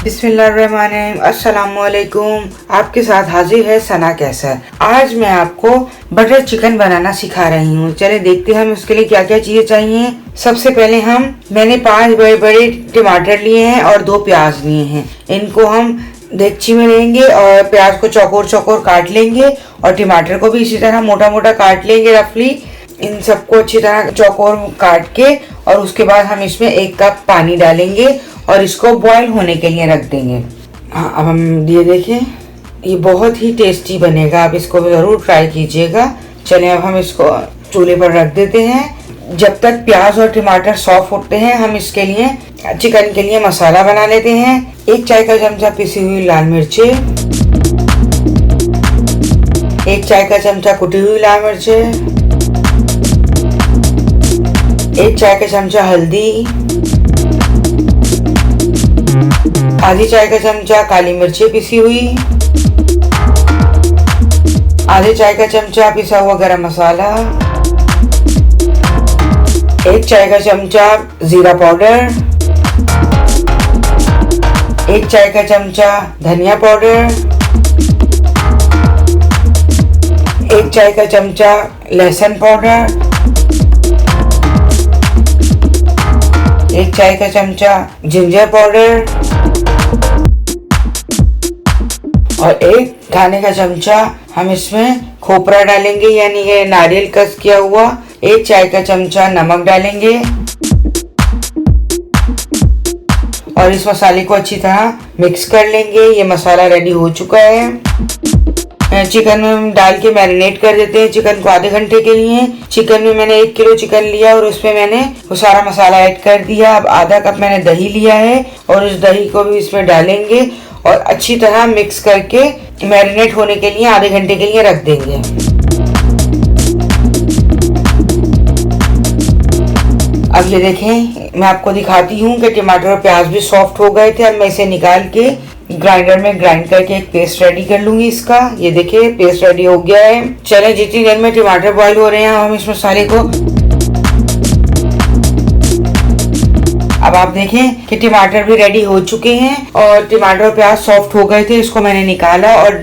बिस्मिल्लाहिर्रहमानिर्रहीम। अस्सलामुअलैकुम। आपके साथ हाजिर है सना कैसर। आज मैं आपको बटर चिकन बनाना सिखा रही हूँ। चले देखते हैं हम उसके लिए क्या क्या चीजें चाहिए। सबसे पहले मैंने 5 बड़े बड़े टमाटर लिए हैं और 2 प्याज लिए हैं। इनको हम देगची में लेंगे और प्याज को चौकोर चौकोर काट लेंगे और टमाटर को भी इसी तरह मोटा मोटा काट लेंगे रफली। इन सबको अच्छी तरह चौकोर काट के और उसके बाद हम इसमें 1 कप पानी डालेंगे और इसको बॉईल होने के लिए रख देंगे। हाँ, अब हम ये देखें, ये बहुत ही टेस्टी बनेगा। आप इसको ज़रूर ट्राई कीजिएगा। चलिए अब हम इसको चूल्हे पर रख देते हैं। जब तक प्याज और टमाटर सॉफ्ट होते हैं हम इसके लिए चिकन के लिए मसाला बना लेते हैं। 1 चाय का चमचा पिसी हुई लाल मिर्चें, 1 चाय का चमचा कुटी हुई लाल मिर्चें, 1 चाय का चमचा हल्दी, आधी चाय का चमचा काली मिर्ची पिसी हुई, आधे चाय का चमचा पिसा हुआ गरम मसाला, 1 चाय का चमचा जीरा पाउडर, 1 चाय का चमचा धनिया पाउडर, 1 चाय का चमचा लहसुन पाउडर, 1 चाय का चमचा जिंजर पाउडर और 1 खाने का चमचा हम इसमें खोपरा डालेंगे, यानी ये नारियल कस किया हुआ। 1 चाय का चमचा नमक डालेंगे और इस मसाले को अच्छी तरह मिक्स कर लेंगे। ये मसाला रेडी हो चुका है। चिकन में डाल के मैरिनेट कर देते हैं चिकन को आधे घंटे के लिए। चिकन में मैंने 1 किलो चिकन लिया और उसमें मैंने वो सारा मसाला ऐड कर दिया। अब आधा कप मैंने दही लिया है और उस दही को भी इसमें डालेंगे और अच्छी तरह मिक्स करके मैरिनेट होने के लिए आधे घंटे के लिए रख देंगे। अब ये देखें, मैं आपको दिखाती हूँ कि टमाटर और प्याज भी सॉफ्ट हो गए थे। अब मैं इसे निकाल के ग्राइंडर में ग्राइंड करके एक पेस्ट रेडी कर लूंगी इसका। ये देखिए पेस्ट रेडी हो गया है। चलें, जितनी देर में टमाटर बॉईल हो रहे हैं हम इस मसाले को, अब आप देखें कि टमाटर भी रेडी हो चुके हैं और टमाटर और प्याज सॉफ्ट हो गए थे। इसको मैंने निकाला और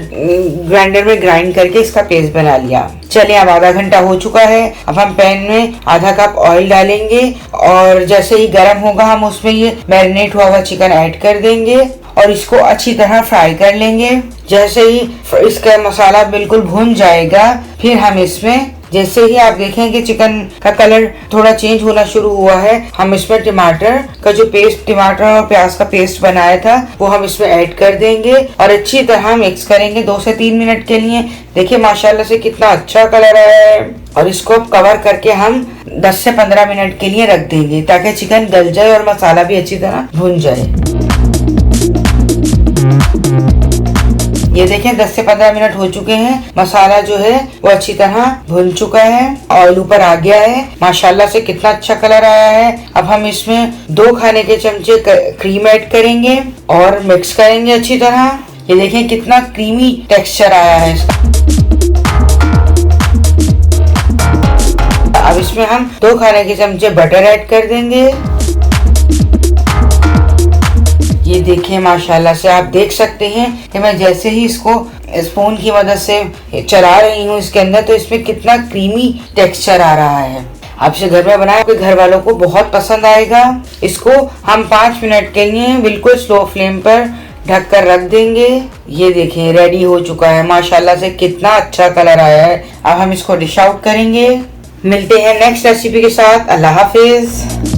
ग्राइंडर में ग्राइंड करके इसका पेस्ट बना लिया। चलिए, अब आधा घंटा हो चुका है। अब हम पैन में आधा कप ऑयल डालेंगे और जैसे ही गर्म होगा हम उसमें ये मैरिनेट हुआ चिकन ऐड कर देंगे और इसको अच्छी तरह फ्राई कर लेंगे। जैसे ही इसका मसाला बिल्कुल भुन जाएगा फिर हम इसमें, जैसे ही आप देखें कि चिकन का कलर थोड़ा चेंज होना शुरू हुआ है, हम इसमें टमाटर का जो पेस्ट, टमाटर और प्याज का पेस्ट बनाया था वो हम इसमें ऐड कर देंगे और अच्छी तरह मिक्स करेंगे 2 से 3 मिनट के लिए। देखिए माशाल्लाह से कितना अच्छा कलर आया है। और इसको कवर करके हम 10 से 15 मिनट के लिए रख देंगे ताकि चिकन गल जाए और मसाला भी अच्छी तरह भुन जाए। ये देखें 10 से 15 मिनट हो चुके हैं। मसाला जो है वो अच्छी तरह भुन चुका है, ऑयल ऊपर आ गया है। माशाल्लाह से कितना अच्छा कलर आया है। अब हम इसमें 2 खाने के चमचे क्रीम ऐड करेंगे और मिक्स करेंगे अच्छी तरह। ये देखें कितना क्रीमी टेक्सचर आया है इसका। अब इसमें हम 2 खाने के चमचे बटर ऐड कर देंगे। ये देखिए माशाल्लाह से आप देख सकते हैं कि मैं जैसे ही इसको स्पून की मदद से चला रही हूँ इसके अंदर, तो इसमें कितना क्रीमी टेक्सचर आ रहा है। आप इसे घर में बनाएं, आपके घर वालों को बहुत पसंद आएगा। इसको हम 5 मिनट के लिए बिल्कुल स्लो फ्लेम पर ढक कर रख देंगे। ये देखें रेडी हो चुका है। माशाल्लाह से कितना अच्छा कलर आया है। अब हम इसको डिश आउट करेंगे। मिलते हैं नेक्स्ट रेसिपी के साथ। अल्लाह हाफिज।